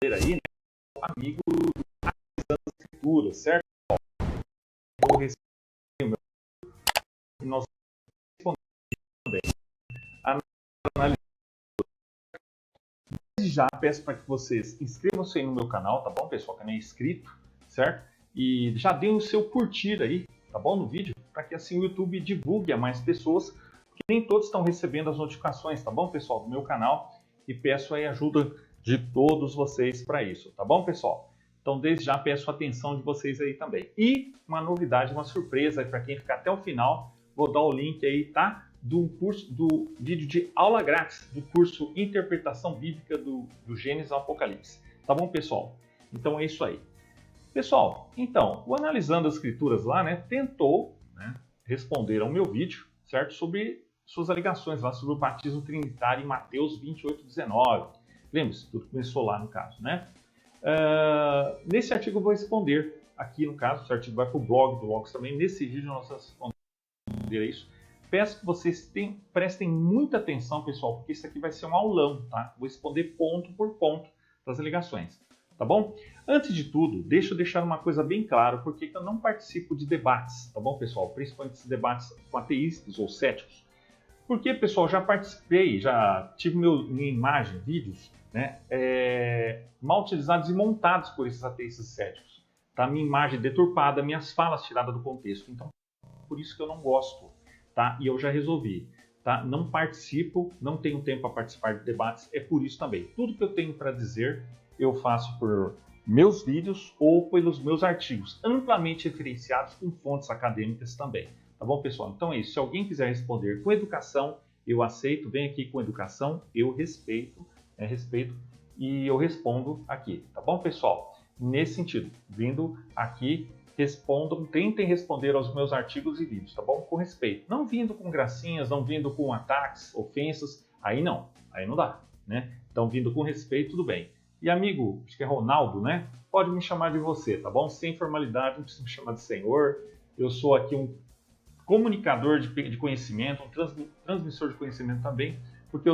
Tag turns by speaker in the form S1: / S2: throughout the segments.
S1: aí, né, amigo das escrituras, certo? Eu recebi o meu e nós respondemos também. Desde já peço para que vocês inscrevam-se aí no meu canal, tá bom, pessoal? Que não é inscrito, certo? E já deem o seu curtir aí, tá bom, no vídeo, para que assim o YouTube divulgue a mais pessoas, porque nem todos estão recebendo as notificações, tá bom, pessoal, do meu canal. E peço aí a ajuda de todos vocês para isso, tá bom, pessoal? Então, desde já peço a atenção de vocês aí também. E uma novidade, uma surpresa para quem ficar até o final, vou dar o link aí, tá? Do vídeo de aula grátis do curso Interpretação Bíblica do Gênesis ao Apocalipse. Tá bom, pessoal? Então é isso aí. Pessoal, então, o Analisando as Escrituras lá, né, tentou, né, responder ao meu vídeo, certo? Sobre suas alegações lá sobre o batismo trinitário em Mateus 28:19. Lembre-se, tudo começou lá no caso, né? Nesse artigo eu vou responder aqui no caso, esse artigo vai para o blog do Logos também. Nesse vídeo nós vamos responder isso. Peço que vocês prestem muita atenção, pessoal, porque isso aqui vai ser um aulão, tá? Vou responder ponto por ponto das alegações, tá bom? Antes de tudo, deixa eu deixar uma coisa bem clara, porque eu não participo de debates, tá bom, pessoal? Principalmente esses debates com ateístas ou céticos. Porque, pessoal, já participei, já tive minha imagem, vídeos, né, mal utilizados e montados por esses ateístas céticos. Tá? Minha imagem deturpada, minhas falas tiradas do contexto. Então, por isso que eu não gosto. Tá? E eu já resolvi. Tá? Não participo, não tenho tempo para participar de debates, é por isso também. Tudo que eu tenho para dizer, eu faço por meus vídeos ou pelos meus artigos, amplamente referenciados com fontes acadêmicas também. Tá bom, pessoal? Então é isso. Se alguém quiser responder com educação, eu aceito. Vem aqui com educação, eu respeito, e eu respondo aqui. Tá bom, pessoal? Nesse sentido, vindo aqui, respondam, tentem responder aos meus artigos e vídeos, tá bom? Com respeito. Não vindo com gracinhas, não vindo com ataques, ofensas, aí não dá, né? Então, vindo com respeito, tudo bem. E amigo, acho que é Ronaldo, né? Pode me chamar de você, tá bom? Sem formalidade, não precisa me chamar de senhor. Eu sou aqui um comunicador de conhecimento, um transmissor de conhecimento também, porque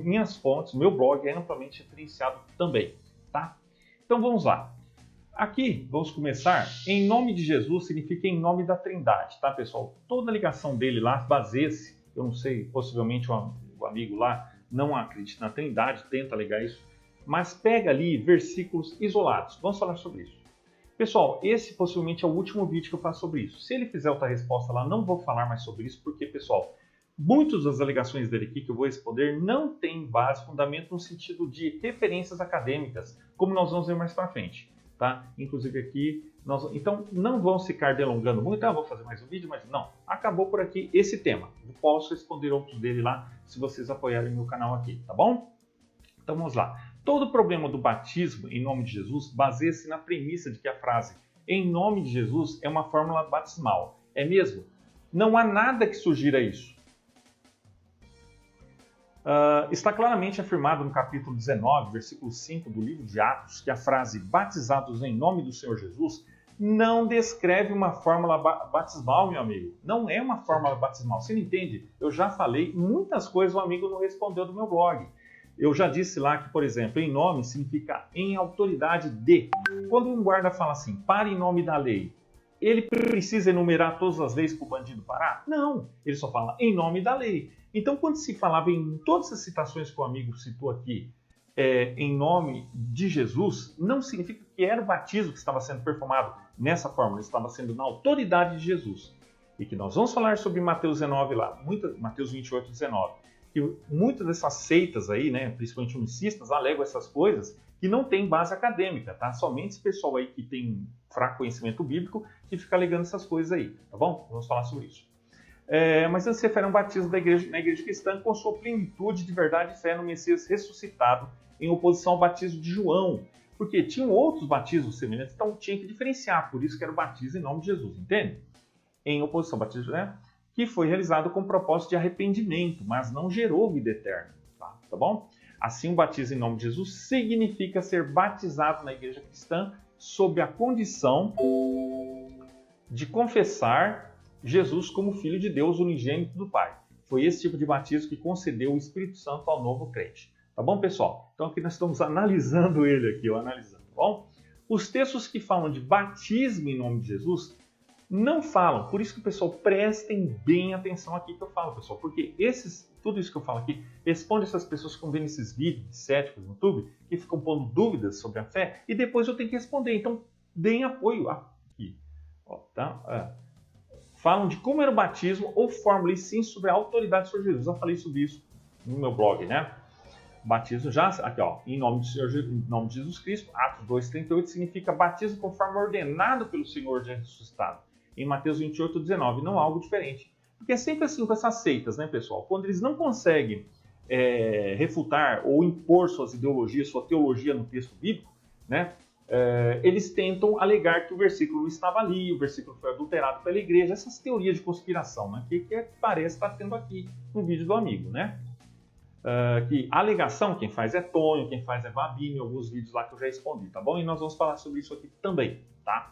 S1: minhas fontes, o meu blog é amplamente referenciado também, tá? Então vamos lá. Aqui, vamos começar. Em nome de Jesus significa em nome da Trindade, tá, pessoal? Toda ligação dele lá baseia-se, eu não sei, possivelmente o amigo lá não acredita na Trindade, tenta alegar isso, mas pega ali versículos isolados. Vamos falar sobre isso. Pessoal, esse possivelmente é o último vídeo que eu faço sobre isso. Se ele fizer outra resposta lá, não vou falar mais sobre isso, porque, pessoal, muitas das alegações dele aqui que eu vou responder não tem base, fundamento no sentido de referências acadêmicas, como nós vamos ver mais para frente, tá? Inclusive aqui, então não vamos ficar delongando muito, vou fazer mais um vídeo, mas não, acabou por aqui esse tema. Eu posso responder outros dele lá, se vocês apoiarem meu canal aqui, tá bom? Então vamos lá. Todo o problema do batismo em nome de Jesus baseia-se na premissa de que a frase em nome de Jesus é uma fórmula batismal. É mesmo? Não há nada que sugira isso. Está claramente afirmado no capítulo 19, versículo 5 do livro de Atos, que a frase batizados em nome do Senhor Jesus não descreve uma fórmula batismal, meu amigo. Não é uma fórmula batismal. Você não entende? Eu já falei muitas coisas, o amigo não respondeu do meu blog. Eu já disse lá que, por exemplo, em nome significa em autoridade de. Quando um guarda fala assim, para em nome da lei, ele precisa enumerar todas as leis para o bandido parar? Não, ele só fala em nome da lei. Então, quando se falava em todas as citações que o amigo citou aqui, em nome de Jesus, não significa que era o batismo que estava sendo performado nessa forma, ele estava sendo na autoridade de Jesus. E que nós vamos falar sobre Mateus 19 lá, Mateus 28:19. Que muitas dessas seitas aí, né, principalmente unicistas, alegam essas coisas que não tem base acadêmica, tá? Somente esse pessoal aí que tem fraco conhecimento bíblico que fica alegando essas coisas aí, tá bom? Vamos falar sobre isso. Mas ele se refere a um batismo na igreja cristã com sua plenitude de verdade e fé no Messias ressuscitado, em oposição ao batismo de João, porque tinham outros batismos semelhantes, então tinha que diferenciar, por isso que era o batismo em nome de Jesus, entende? Em oposição ao batismo, né? Que foi realizado com o propósito de arrependimento, mas não gerou vida eterna. Tá bom? Assim, o batismo em nome de Jesus significa ser batizado na igreja cristã sob a condição de confessar Jesus como Filho de Deus, unigênito do Pai. Foi esse tipo de batismo que concedeu o Espírito Santo ao novo crente. Tá bom, pessoal? Então aqui nós estamos analisando ele aqui, analisando, tá bom? Os textos que falam de batismo em nome de Jesus não falam. Por isso que, pessoal, prestem bem atenção aqui que eu falo, pessoal. Porque tudo isso que eu falo aqui responde essas pessoas que estão vendo esses vídeos de céticos no YouTube, que ficam pondo dúvidas sobre a fé, e depois eu tenho que responder. Então, deem apoio aqui. Ó, tá? Falam de como era o batismo ou fórmula e sim sobre a autoridade sobre Jesus. Eu falei sobre isso no meu blog, né? Batismo já, aqui ó, em nome de Jesus Cristo, Atos 2,38 significa batismo conforme ordenado pelo Senhor já ressuscitado. Em Mateus 28,19, não há algo diferente. Porque é sempre assim com essas seitas, né, pessoal? Quando eles não conseguem refutar ou impor suas ideologias, sua teologia no texto bíblico, né, eles tentam alegar que o versículo não estava ali, o versículo foi adulterado pela igreja, essas teorias de conspiração, né, que parece estar tendo aqui no vídeo do amigo, né? Que a alegação, quem faz é Tonho, quem faz é Babini, alguns vídeos lá que eu já respondi, tá bom? E nós vamos falar sobre isso aqui também, tá?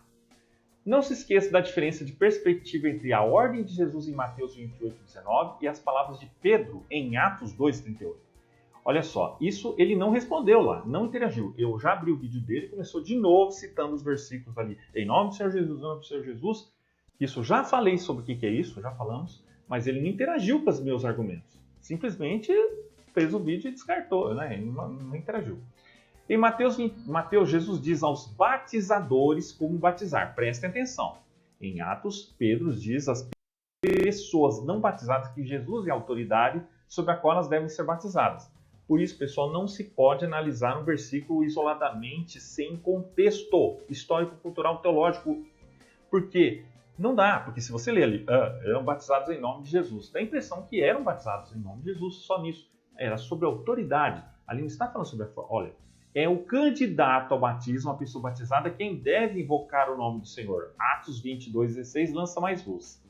S1: Não se esqueça da diferença de perspectiva entre a ordem de Jesus em Mateus 28,19 e as palavras de Pedro em Atos 2,38. Olha só, isso ele não respondeu lá, não interagiu. Eu já abri o vídeo dele e começou de novo citando os versículos ali. Em nome do Senhor Jesus, em nome do Senhor Jesus. Isso já falei sobre o que é isso, já falamos, mas ele não interagiu com os meus argumentos. Simplesmente fez o vídeo e descartou, né? Ele não interagiu. Em Mateus, Jesus diz aos batizadores como batizar. Prestem atenção. Em Atos, Pedro diz às pessoas não batizadas que Jesus é a autoridade sobre a qual elas devem ser batizadas. Por isso, pessoal, não se pode analisar um versículo isoladamente, sem contexto histórico, cultural, teológico. Por quê? Não dá, porque se você ler ali, eram batizados em nome de Jesus, dá a impressão que eram batizados em nome de Jesus, só nisso. Era sobre a autoridade. Ali não está falando sobre a forma. Olha, é o candidato ao batismo, a pessoa batizada, quem deve invocar o nome do Senhor. Atos 22,16 lança mais luz.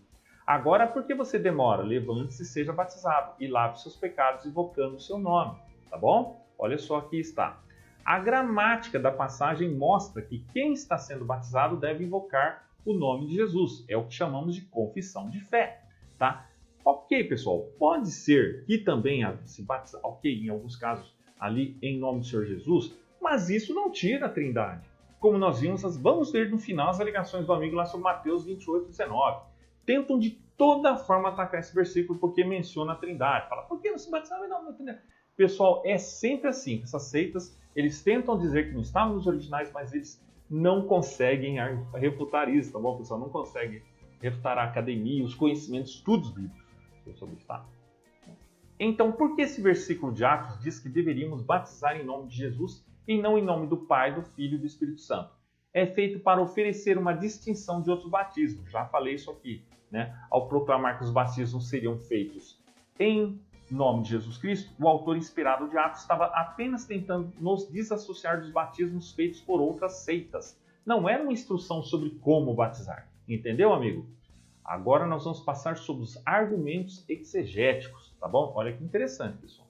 S1: Agora, por que você demora? Levante-se e seja batizado e lave seus pecados invocando o seu nome. Tá bom? Olha só, aqui está. A gramática da passagem mostra que quem está sendo batizado deve invocar o nome de Jesus. É o que chamamos de confissão de fé. Tá? Ok, pessoal, pode ser que também se batize, ok, em alguns casos, ali em nome do Senhor Jesus, mas isso não tira a trindade. Como nós vimos, vamos ver no final as alegações do amigo lá sobre Mateus 28,19. Tentam de toda forma atacar esse versículo porque menciona a trindade. Fala, por que não se batizava em nome da trindade? Pessoal, é sempre assim, essas seitas, eles tentam dizer que não estavam nos originais, mas eles não conseguem refutar isso, tá bom, pessoal? Não conseguem refutar a academia, os conhecimentos, estudos bíblicos sobre isso, tá? Então, por que esse versículo de Atos diz que deveríamos batizar em nome de Jesus e não em nome do Pai, do Filho e do Espírito Santo? É feito para oferecer uma distinção de outros batismos. Já falei isso aqui, né? Ao proclamar que os batismos seriam feitos em nome de Jesus Cristo, o autor inspirado de Atos estava apenas tentando nos desassociar dos batismos feitos por outras seitas. Não era uma instrução sobre como batizar. Entendeu, amigo? Agora nós vamos passar sobre os argumentos exegéticos, tá bom? Olha que interessante, pessoal.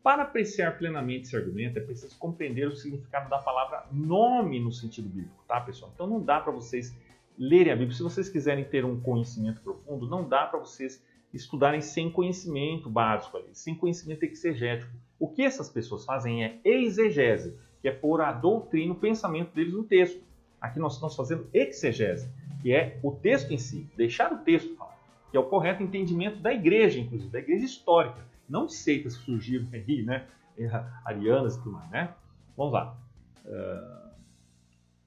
S1: Para apreciar plenamente esse argumento, é preciso compreender o significado da palavra nome no sentido bíblico, tá, pessoal? Então não dá para vocês lerem a Bíblia. Se vocês quiserem ter um conhecimento profundo, não dá para vocês estudarem sem conhecimento básico ali, sem conhecimento exegético. O que essas pessoas fazem é exegese, que é pôr a doutrina, o pensamento deles no texto. Aqui nós estamos fazendo exegese, que é o texto em si, deixar o texto falar, que é o correto entendimento da igreja, inclusive, da igreja histórica, não de seitas que surgiram aí, né, arianas e tudo mais, né? Vamos lá.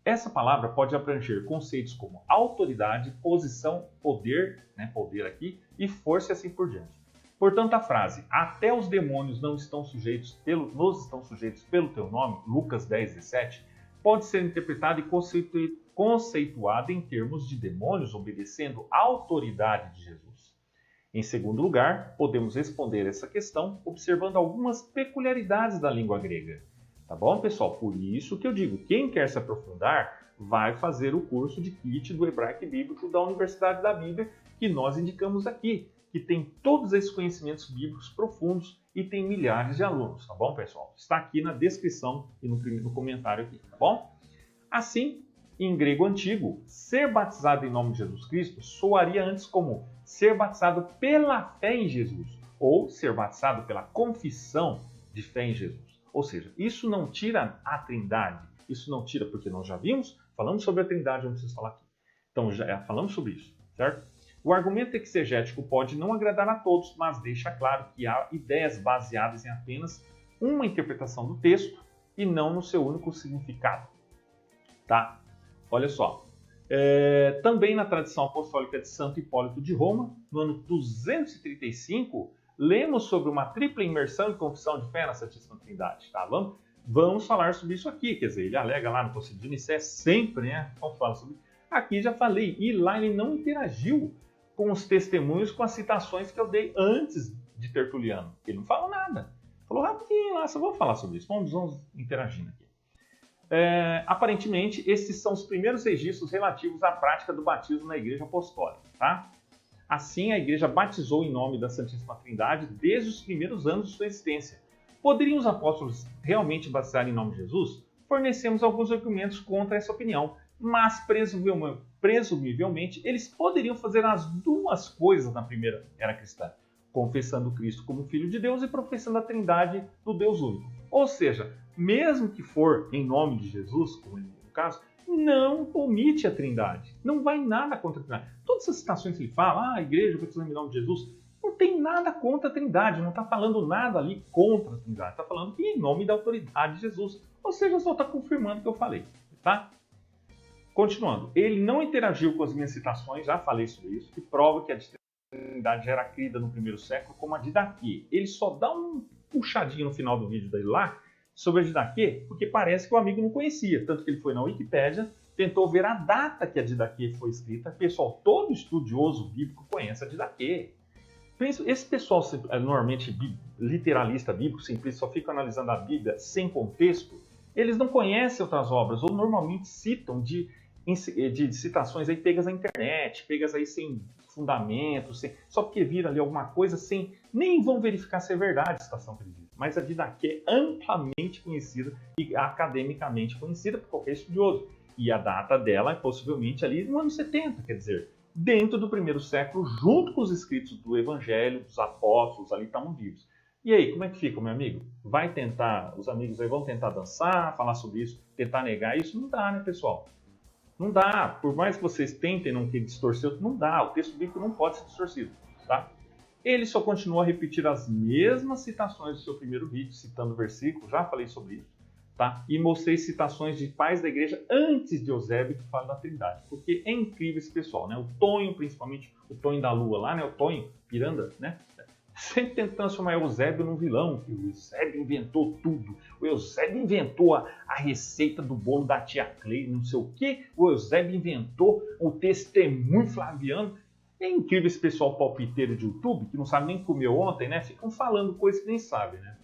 S1: Essa palavra pode abranger conceitos como autoridade, posição, poder, né, poder aqui, e força e assim por diante. Portanto, a frase, até os demônios nos estão sujeitos pelo teu nome, Lucas 10,17, pode ser interpretada e conceituada em termos de demônios obedecendo à autoridade de Jesus. Em segundo lugar, podemos responder essa questão observando algumas peculiaridades da língua grega. Tá bom, pessoal? Por isso que eu digo, quem quer se aprofundar, vai fazer o curso de Kit do Hebraico Bíblico da Universidade da Bíblia, que nós indicamos aqui, que tem todos esses conhecimentos bíblicos profundos e tem milhares de alunos, tá bom, pessoal? Está aqui na descrição e no comentário aqui, tá bom? Assim, em grego antigo, ser batizado em nome de Jesus Cristo soaria antes como ser batizado pela fé em Jesus, ou ser batizado pela confissão de fé em Jesus. Ou seja, isso não tira a Trindade, isso não tira, porque nós já vimos, falamos sobre a Trindade, não preciso falar aqui. Então, já falamos sobre isso, certo? O argumento exegético pode não agradar a todos, mas deixa claro que há ideias baseadas em apenas uma interpretação do texto e não no seu único significado. Tá? Olha só. Também na tradição apostólica de Santo Hipólito de Roma, no ano 235, lemos sobre uma tripla imersão e confissão de fé na Santíssima Trindade. Tá? Vamos falar sobre isso aqui. Quer dizer, ele alega lá no Concílio de Nicéia sempre, né? Vamos falar sobre isso. Aqui já falei. E lá ele não interagiu com os testemunhos, com as citações que eu dei antes de Tertuliano. Ele não falou nada. Falou rapidinho lá, só vou falar sobre isso. Vamos interagindo aqui. Aparentemente, esses são os primeiros registros relativos à prática do batismo na Igreja Apostólica. Tá? Assim, a Igreja batizou em nome da Santíssima Trindade desde os primeiros anos de sua existência. Poderiam os apóstolos realmente batizar em nome de Jesus? Fornecemos alguns argumentos contra essa opinião, mas presumivelmente eles poderiam fazer as duas coisas na primeira era cristã, confessando Cristo como Filho de Deus e professando a Trindade do Deus único. Ou seja, mesmo que for em nome de Jesus, como no caso, não omite a Trindade. Não vai nada contra a Trindade. Todas essas citações que ele fala, a igreja batizando em nome de Jesus, não tem nada contra a Trindade, não está falando nada ali contra a Trindade, está falando que em nome da autoridade de Jesus. Ou seja, só está confirmando o que eu falei. Tá? Continuando, ele não interagiu com as minhas citações, já falei sobre isso, que prova que a Trindade já era crida no primeiro século como a Didaquê. Ele só dá um puxadinho no final do vídeo dele lá sobre a Didaquê, porque parece que o amigo não conhecia, tanto que ele foi na Wikipédia, tentou ver a data que a Didaquê foi escrita. Pessoal, todo estudioso bíblico conhece a Didaquê. Esse pessoal, normalmente literalista bíblico, simplista, só fica analisando a Bíblia sem contexto, eles não conhecem outras obras, ou normalmente citam de citações aí pegas na internet, pegas aí sem fundamento, só porque viram ali alguma coisa, nem vão verificar se é verdade a citação que ele diz. Mas a Didaquê é amplamente conhecida e academicamente conhecida por qualquer estudioso. E a data dela é possivelmente ali no ano 70, quer dizer, dentro do primeiro século, junto com os escritos do Evangelho, dos apóstolos, ali estavam vivos. E aí, como é que fica, meu amigo? Os amigos aí vão tentar dançar, falar sobre isso, tentar negar isso? Não dá, né, pessoal? Não dá. Por mais que vocês tentem não distorcer, não dá. O texto bíblico não pode ser distorcido, tá? Ele só continua a repetir as mesmas citações do seu primeiro vídeo, citando o versículo, já falei sobre isso, tá? E mostrei citações de pais da igreja antes de Eusébio que falam da Trindade. Porque é incrível esse pessoal, né? O Tonho, principalmente o Tonho da Lua lá, né? O Tonho Piranda, né? Sempre tentando transformar Eusébio num vilão, que o Eusébio inventou tudo. O Eusébio inventou a receita do bolo da tia Clay, não sei o quê. O Eusébio inventou o testemunho flaviano. É incrível esse pessoal palpiteiro de YouTube, que não sabe nem comer ontem, né? Ficam falando coisas que nem sabem, né?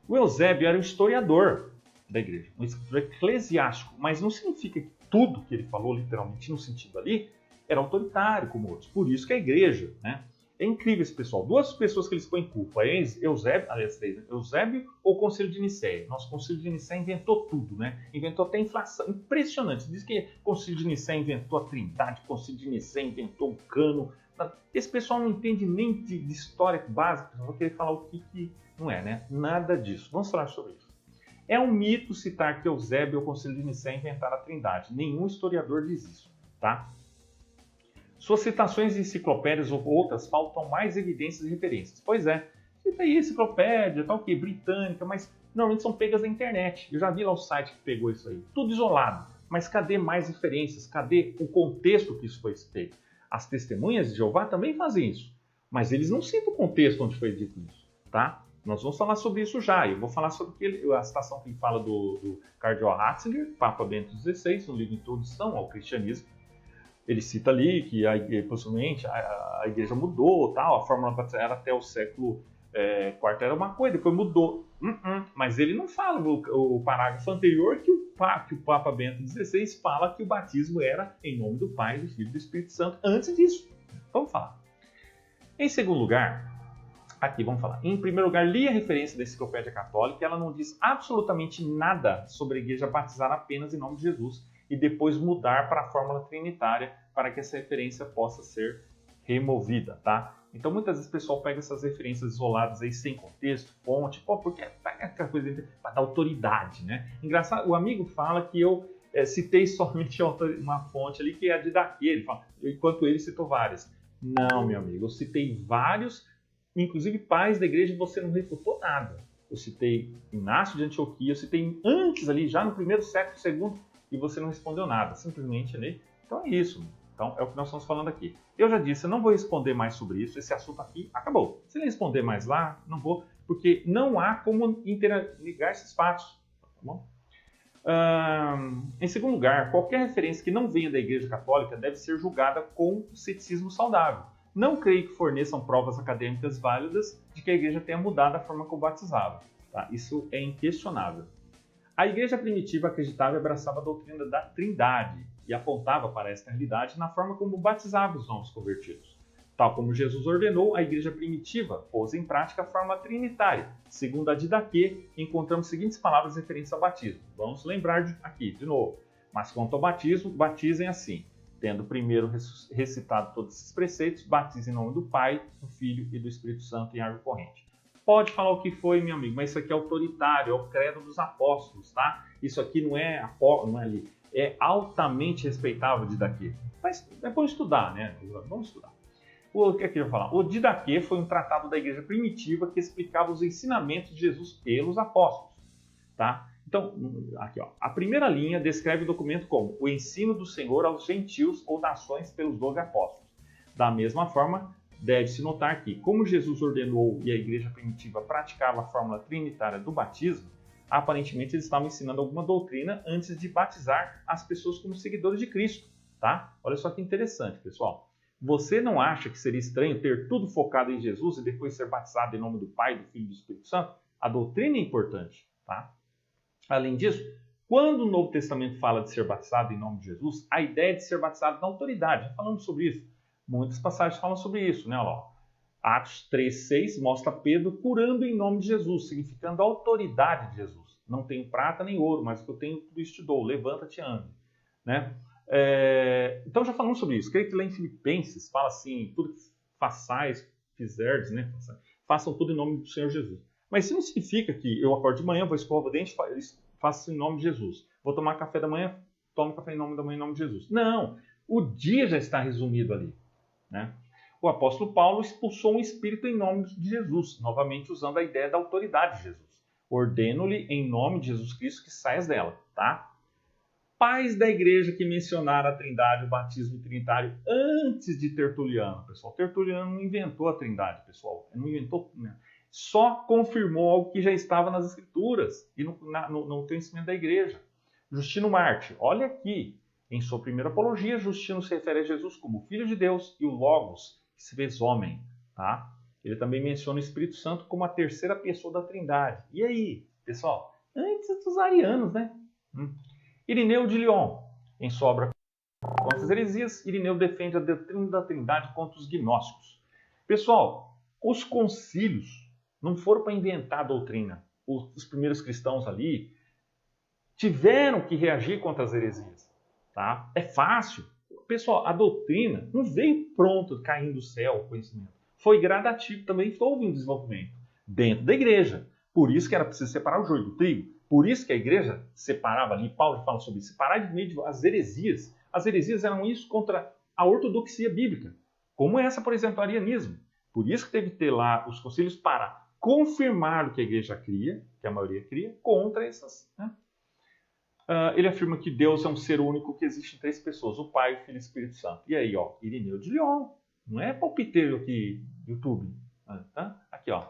S1: O Eusébio era um historiador da igreja, um escritor eclesiástico, mas não significa que tudo que ele falou, literalmente, no sentido ali, era autoritário como outros. Por isso que a igreja, né? É incrível esse pessoal. Duas pessoas que eles põem culpa. Eusébio, aliás, três, né? Eusébio ou o Concílio de Nicéia. Nosso Concílio de Nicéia inventou tudo, né? Inventou até a inflação. Impressionante. Diz que o Concílio de Nicéia inventou a Trindade, o Concílio de Nicéia inventou o cano. Esse pessoal não entende nem de história básica. Vou querer falar o que não é, né? Nada disso. Vamos falar sobre isso. É um mito citar que Eusébio ou o Concílio de Nicéia inventaram a Trindade. Nenhum historiador diz isso, tá? Suas citações de enciclopédias ou outras faltam mais evidências e referências. Pois é, cita aí enciclopédia, tal que, britânica, mas normalmente são pegas da internet. Eu já vi lá o site que pegou isso aí. Tudo isolado. Mas cadê mais referências? Cadê o contexto que isso foi feito? As testemunhas de Jeová também fazem isso. Mas eles não citam o contexto onde foi dito isso, tá? Nós vamos falar sobre isso já. Eu vou falar sobre a citação que ele fala do Cardeal Ratzinger, Papa Bento XVI, no livro Introdução ao Cristianismo. Ele cita ali que possivelmente a igreja mudou, tal, a fórmula era até o século IV era uma coisa, depois mudou. Mas ele não fala o parágrafo anterior que o Papa Bento XVI fala que o batismo era em nome do Pai, do Filho e do Espírito Santo antes disso. Vamos falar. Em segundo lugar, aqui vamos falar. Em primeiro lugar, li a referência da Enciclopédia Católica, ela não diz absolutamente nada sobre a igreja batizar apenas em nome de Jesus e depois mudar para a fórmula trinitária para que essa referência possa ser removida, tá? Então, muitas vezes o pessoal pega essas referências isoladas aí, sem contexto, fonte, porque pega aquela coisa para dar autoridade, né? Engraçado, o amigo fala que eu citei somente uma fonte ali, que é a de Daqui, ele fala, enquanto ele citou várias. Não, meu amigo, eu citei vários, inclusive pais da igreja, você não refutou nada. Eu citei Inácio de Antioquia, eu citei antes ali, já no primeiro século, segundo, e você não respondeu nada, simplesmente, né? Então é isso. Então, é o que nós estamos falando aqui. Eu já disse, eu não vou responder mais sobre isso, esse assunto aqui acabou. Se ele responder mais lá, não vou, porque não há como interligar esses fatos. Tá bom? Em segundo lugar, qualquer referência que não venha da Igreja Católica deve ser julgada com ceticismo saudável. Não creio que forneçam provas acadêmicas válidas de que a Igreja tenha mudado a forma como batizava. Tá? Isso é inquestionável. A Igreja primitiva acreditava e abraçava a doutrina da Trindade e apontava para esta realidade na forma como batizava os novos convertidos. Tal como Jesus ordenou, a Igreja primitiva pôs em prática a forma trinitária. Segundo a Didaquê, encontramos as seguintes palavras referentes ao batismo. Vamos lembrar aqui, de novo. Mas quanto ao batismo, batizem assim. Tendo primeiro recitado todos esses preceitos, batizem em nome do Pai, do Filho e do Espírito Santo em água corrente. Pode falar o que foi, meu amigo, mas isso aqui é autoritário, é o credo dos apóstolos, tá? Isso aqui não é ali, é altamente respeitável de Didaquê. Mas é bom estudar, né? Vamos estudar. O que é que eu ia falar? O Didaquê foi um tratado da igreja primitiva que explicava os ensinamentos de Jesus pelos apóstolos, tá? Então, aqui, ó, a primeira linha descreve o documento como o ensino do Senhor aos gentios ou nações pelos 12 apóstolos. Da mesma forma, deve-se notar que, como Jesus ordenou e a igreja primitiva praticava a fórmula trinitária do batismo, aparentemente eles estavam ensinando alguma doutrina antes de batizar as pessoas como seguidores de Cristo, tá? Olha só que interessante, pessoal. Você não acha que seria estranho ter tudo focado em Jesus e depois ser batizado em nome do Pai, do Filho e do Espírito Santo? A doutrina é importante, tá? Além disso, quando o Novo Testamento fala de ser batizado em nome de Jesus, a ideia é de ser batizado na autoridade. Já falamos sobre isso. Muitas passagens falam sobre isso, né? Olha lá. Atos 3,6 mostra Pedro curando em nome de Jesus, significando a autoridade de Jesus. Não tenho prata nem ouro, mas o que eu tenho, tudo isso te dou. Levanta-te e ande. Né? Então já falamos sobre isso. Creio que lá em Filipenses fala assim, tudo que façais, fizerdes, né? Façam tudo em nome do Senhor Jesus. Mas isso não significa que eu acordo de manhã, vou escovar o dente, faço em nome de Jesus. Vou tomar café da manhã, tomo café em nome da manhã em nome de Jesus. Não, o dia já está resumido ali. Né? O apóstolo Paulo expulsou um espírito em nome de Jesus, novamente usando a ideia da autoridade de Jesus. Ordeno-lhe em nome de Jesus Cristo que saias dela, tá? Pais da igreja que mencionaram a Trindade, o batismo trinitário antes de Tertuliano, pessoal. Tertuliano não inventou a Trindade, pessoal. Não inventou, né? Só confirmou algo que já estava nas Escrituras e no conhecimento da igreja. Justino Marte, olha aqui, em sua primeira apologia, Justino se refere a Jesus como Filho de Deus e o Logos, que se fez homem, tá? Ele também menciona o Espírito Santo como a terceira pessoa da Trindade. E aí, pessoal? Antes dos arianos, né? Irineu de Lyon, em sua obra Contra as Heresias, Irineu defende a doutrina da Trindade contra os gnósticos. Pessoal, os concílios não foram para inventar a doutrina. Os primeiros cristãos ali tiveram que reagir contra as heresias. Tá? É fácil. Pessoal, a doutrina não veio pronto, caindo do céu o conhecimento. Foi gradativo, também houve um desenvolvimento dentro da igreja. Por isso que era preciso separar o joio do trigo. Por isso que a igreja separava ali, Paulo fala sobre isso, separar de meio as heresias. As heresias eram isso contra a ortodoxia bíblica, como essa, por exemplo, o arianismo. Por isso que teve que ter lá os concílios para confirmar o que a igreja cria, que a maioria cria, contra essas. Né? Ele afirma que Deus é um ser único, que existe em três pessoas, o Pai, o Filho e o Espírito Santo. E aí, ó, Irineu de Lyon, não é palpiteiro aqui do YouTube. Tá? Aqui, ó.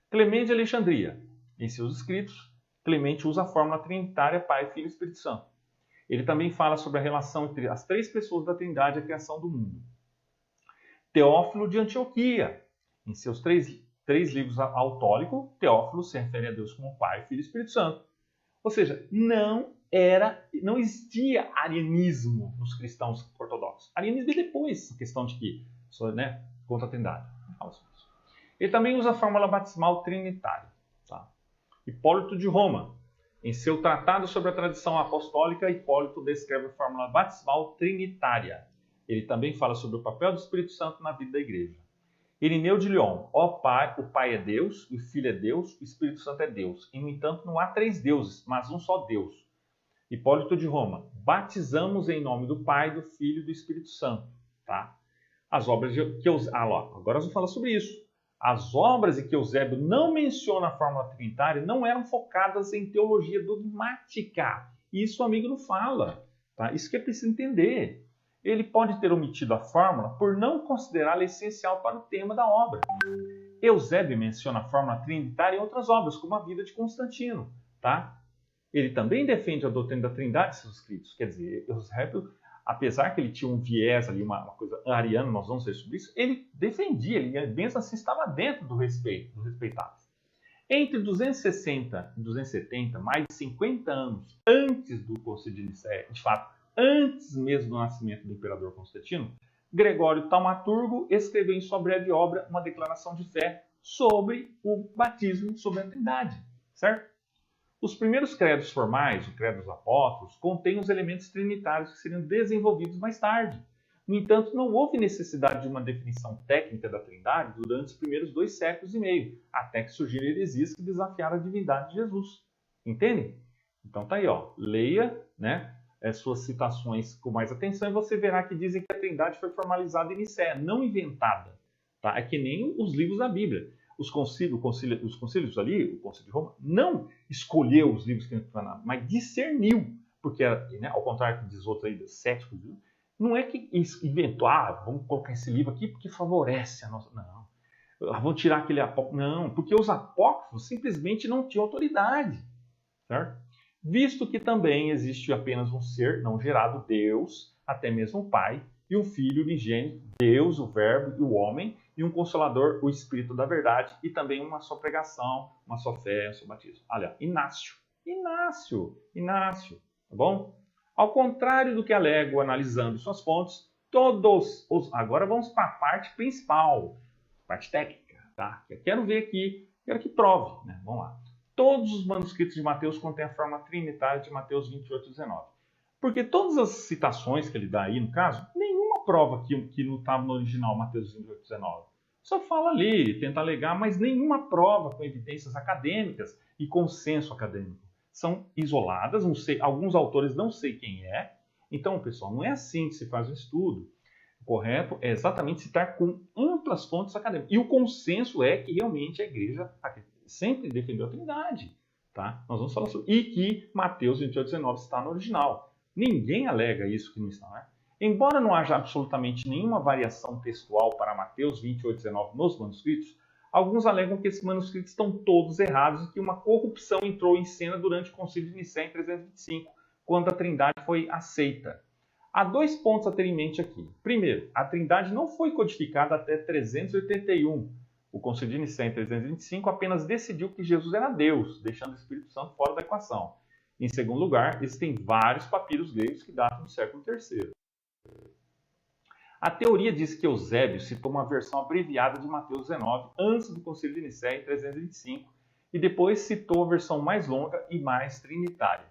S1: Clemente de Alexandria, em seus escritos, Clemente usa a fórmula trinitária Pai, Filho e Espírito Santo. Ele também fala sobre a relação entre as três pessoas da Trindade e a criação do mundo. Teófilo de Antioquia, em seus três livros autólicos, Teófilo se refere a Deus como Pai, Filho e Espírito Santo. Ou seja, não existia arianismo nos cristãos ortodoxos. Arianismo veio depois, a questão de que, né, contra a Trindade. Ele também usa a fórmula batismal trinitária. Tá? Hipólito de Roma, em seu tratado sobre a tradição apostólica, Hipólito descreve a fórmula batismal trinitária. Ele também fala sobre o papel do Espírito Santo na vida da igreja. Irineu de Lyon, ó Pai, o Pai é Deus, o Filho é Deus, o Espírito Santo é Deus. E, no entanto, não há três deuses, mas um só Deus. Hipólito de Roma, batizamos em nome do Pai, do Filho e do Espírito Santo. Tá? As obras de Eusébio... agora nós vamos falar sobre isso. As obras de que Eusébio não menciona a fórmula trinitária não eram focadas em teologia dogmática. Isso o amigo não fala. Tá? Isso que é preciso entender. Ele pode ter omitido a fórmula por não considerá-la essencial para o tema da obra. Eusébio menciona a fórmula trinitária em outras obras, como a Vida de Constantino. Tá? Ele também defende a doutrina da Trindade em seus escritos. Quer dizer, Eusébio, apesar que ele tinha um viés ali, uma coisa ariana, nós vamos ver sobre isso, ele defendia, ele mesmo assim estava dentro do respeito, dos respeitados. Entre 260 e 270, mais de 50 anos antes do Concílio de Nicéia, de fato, antes mesmo do nascimento do imperador Constantino, Gregório Taumaturgo escreveu em sua breve obra uma declaração de fé sobre o batismo, sobre a Trindade, certo? Os primeiros credos formais, o credo dos apóstolos, contêm os elementos trinitários que seriam desenvolvidos mais tarde. No entanto, não houve necessidade de uma definição técnica da Trindade durante os primeiros 2 séculos e meio, até que surgiram heresias que desafiaram a divindade de Jesus. Entende? Então tá aí, ó. Leia, né, suas citações com mais atenção e você verá que dizem que a Trindade foi formalizada em Nicéia, não inventada. Tá? É que nem os livros da Bíblia. Os concílios ali, o Concílio de Roma, não escolheu os livros que não tinham nada, mas discerniu. Porque, né, ao contrário dos outros aí, céticos, não é que inventou, vamos colocar esse livro aqui porque favorece a nossa... Não. Vamos tirar aquele apócrifo. Não, porque os apócrifos simplesmente não tinham autoridade. Certo? Visto que também existe apenas um ser não gerado, Deus, até mesmo o Pai, e o Filho unigênito, Deus, o Verbo e o homem, e um Consolador, o Espírito da Verdade, e também uma só pregação, uma só fé, um só batismo. Olha, Inácio, tá bom? Ao contrário do que alego analisando suas fontes, agora vamos para a parte principal, parte técnica, tá? Eu quero ver aqui, quero que prove, né? Vamos lá. Todos os manuscritos de Mateus contêm a forma trinitária de Mateus 28, 19. Porque todas as citações que ele dá aí, no caso, nenhuma prova que não estava no original Mateus 28, 19. Só fala ali, tenta alegar, mas nenhuma prova com evidências acadêmicas e consenso acadêmico. São isoladas, não sei, alguns autores não sei quem é. Então, pessoal, não é assim que se faz um estudo. O correto é exatamente citar com amplas fontes acadêmicas. E o consenso é que realmente a igreja sempre defendeu a Trindade. Tá? Nós vamos falar sobre... E que Mateus 28, 19 está no original. Ninguém alega isso que não está, né? Embora não haja absolutamente nenhuma variação textual para Mateus 28, 19 nos manuscritos, alguns alegam que esses manuscritos estão todos errados e que uma corrupção entrou em cena durante o Concílio de Nicéia em 325, quando a Trindade foi aceita. Há 2 pontos a ter em mente aqui. Primeiro, a Trindade não foi codificada até 381. O Concílio de Nicéia em 325 apenas decidiu que Jesus era Deus, deixando o Espírito Santo fora da equação. Em segundo lugar, existem vários papiros gregos que datam do século III. A teoria diz que Eusébio citou uma versão abreviada de Mateus 19 antes do Concílio de Nicéia em 325 e depois citou a versão mais longa e mais trinitária.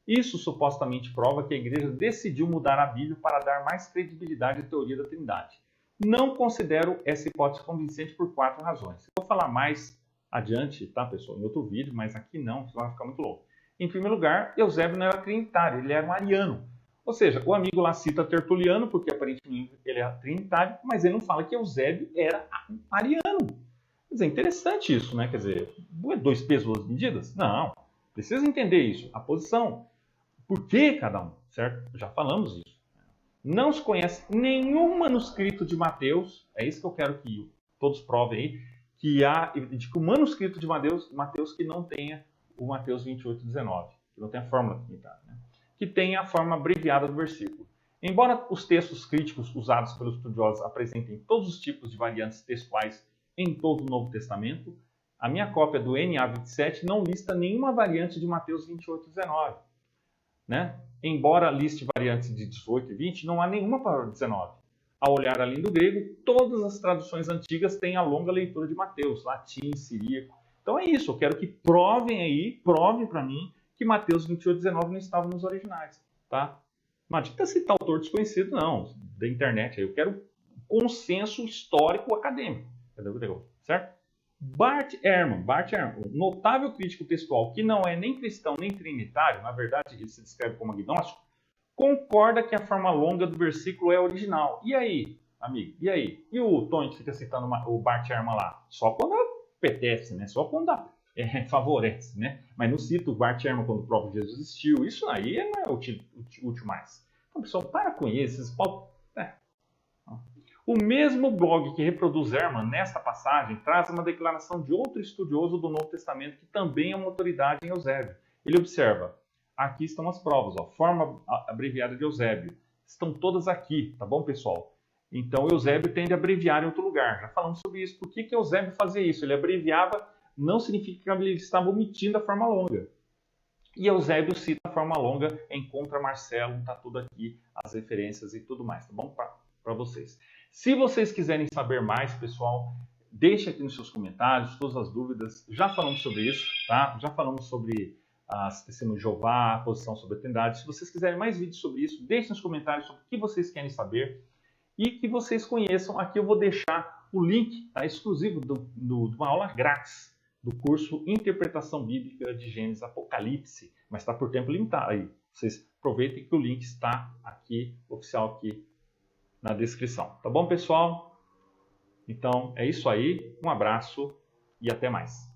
S1: Isso supostamente prova que a igreja decidiu mudar a Bíblia para dar mais credibilidade à teoria da Trindade. Não considero essa hipótese convincente por 4 razões. Eu vou falar mais adiante, tá, pessoal, em outro vídeo, mas aqui não, senão vai ficar muito longo. Em primeiro lugar, Eusébio não era trinitário, ele era um ariano. Ou seja, o amigo lá cita Tertuliano, porque aparentemente ele era trinitário, mas ele não fala que Eusébio era ariano. Quer dizer, interessante isso, né? Quer dizer, 2 pesos, 2 medidas? Não, precisa entender isso, a posição. Por que cada um, certo? Já falamos isso. Não se conhece nenhum manuscrito de Mateus, é isso que eu quero que todos provem aí, que o manuscrito de Mateus que não tenha o Mateus 28, 19, que não tenha a fórmula trinitária, né? Que tenha a forma abreviada do versículo. Embora os textos críticos usados pelos estudiosos apresentem todos os tipos de variantes textuais em todo o Novo Testamento, a minha cópia do NA27 não lista nenhuma variante de Mateus 28, 19. Né? Embora liste variantes de 18 e 20, não há nenhuma para 19. Ao olhar além do grego, todas as traduções antigas têm a longa leitura de Mateus, latim, siríaco. Então é isso, eu quero que provem para mim que Mateus 28, 19 não estava nos originais. Tá? Não adianta citar autor desconhecido, não, da internet. Eu quero consenso histórico acadêmico. Certo? Bart Ehrman, um notável crítico textual que não é nem cristão nem trinitário, na verdade ele se descreve como agnóstico, concorda que a forma longa do versículo é original. E aí, amigo? E aí? E o Tony que fica citando o Bart Ehrman lá? Só quando apetece, né? Só quando favorece, né? Mas não cita o Bart Ehrman quando o próprio Jesus existiu. Isso aí não é útil mais. Então, pessoal, para com isso. O mesmo blog que reproduz Ehrman nesta passagem traz uma declaração de outro estudioso do Novo Testamento que também é uma autoridade em Eusébio. Ele observa: aqui estão as provas, ó, forma abreviada de Eusébio. Estão todas aqui, tá bom, pessoal? Então, Eusébio tende a abreviar em outro lugar. Já falamos sobre isso. Por que Eusébio fazia isso? Ele abreviava, não significa que ele estava omitindo a forma longa. E Eusébio cita a forma longa, encontra Marcelo, tá tudo aqui, as referências e tudo mais, tá bom? Para vocês. Se vocês quiserem saber mais, pessoal, deixe aqui nos seus comentários todas as dúvidas. Já falamos sobre isso, tá? Já falamos sobre as testemunhas de Jeová, a posição sobre a Trindade. Se vocês quiserem mais vídeos sobre isso, deixe nos comentários sobre o que vocês querem saber e que vocês conheçam. Aqui eu vou deixar o link, tá, exclusivo de uma aula grátis do curso Interpretação Bíblica de Gênesis Apocalipse, mas está por tempo limitado aí. Vocês aproveitem que o link está aqui, oficial aqui na descrição. Tá bom, pessoal? Então, é isso aí. Um abraço e até mais.